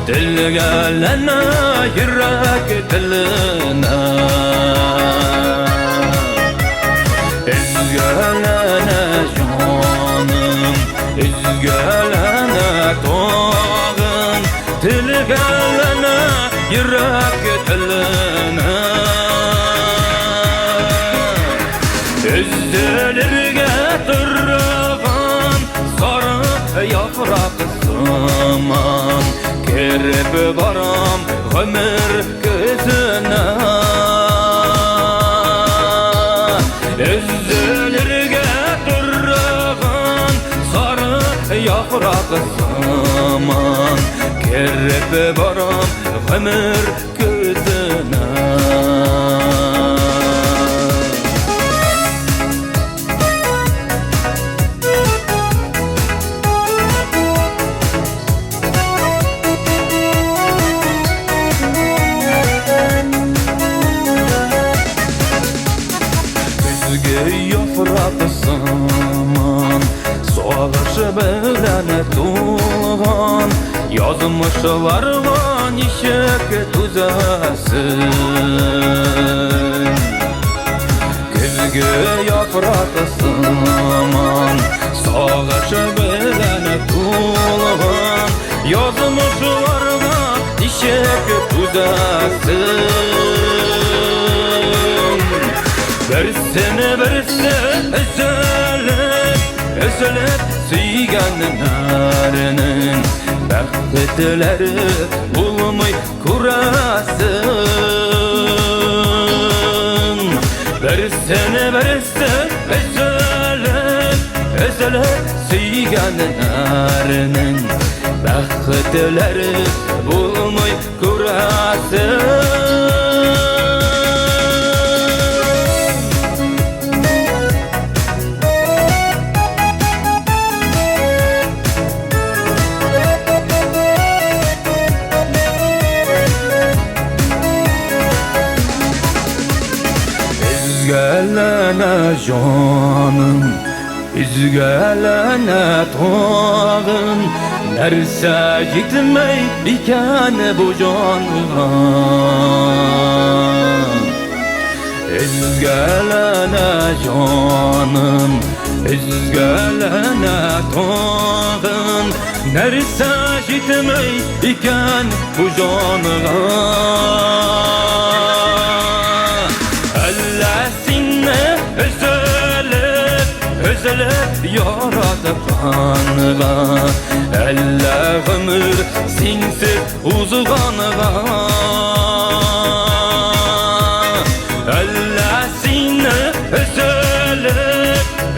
Dilgelene yürek diline Üzgelene canım Üzgelene tağın Dilgelene yürek diline Üzdülürge durgan sarı yaprak saman Kerip baram ömür gözüne Üzdülürge durgan sarı yaprak saman Kerip baram ömür gözüne Yaprak saman Soğuş belene tuğan Yazmış varvan işek tüzesin Güzgü yaprak saman Soğuş belene tuğan Yazmış varvan işek tüzesin Versene üzülüp suyganlarının Bəxtləri bulmay kurasın Versene üzülüp suyganlarının Bəxtləri bulmay kurasın Üzgelene canım, üzgelene tağın Nerse gitmey iken bu canına Üzgelene canım, üzgelene tağın Nerse gitmey iken bu canına Üzülüp yaratıqanıqa Ələ ömür sinsiz uzğanıqa Əlləsinə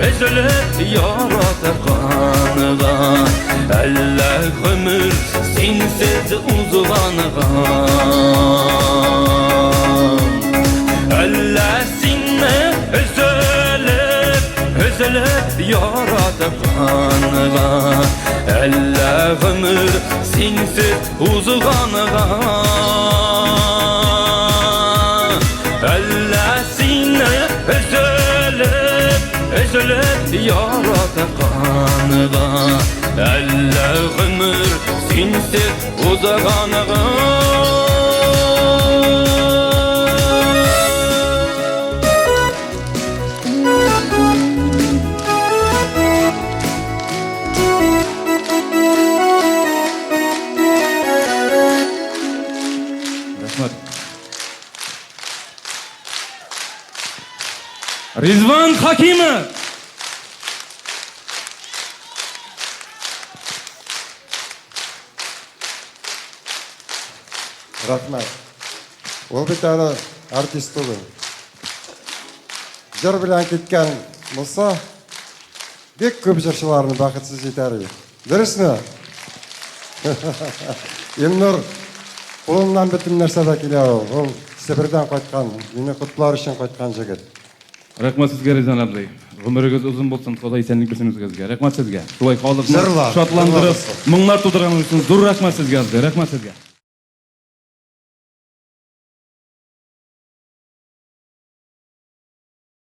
üzülüp yaratıqanıqa Ələ ömür sinsiz uzğanıqa Əlləsinə üzülüp yaratıqanıqa Ələ ömür sinsiz uzğanıqa Əlləsinə üzülüp yaratıqanıqa Ələ ömür sinsiz uzğanıqa Rizvan Hakimov Rahmat. O bir tane artist oldu. Jır bilen ketken bolsa, bek köp jırçılarını bakitsiz yeteriyor. Dürüstmü? Elnur, қолынан bütün нәрсе келе ау. Ол Сібірден қайтқан, мені құтқару үшін қайтқан жігіт. Рахмат сізге Ризан абзай. Ғұмырыңыз ұзын болсын, Құдай сәнлік берсін өзіңізге. Рахмат сізге. Солай халықты шатландырып, мыңлар тудырғаныңыз үшін зор рахмат сізге абзай. Рахмат сізге.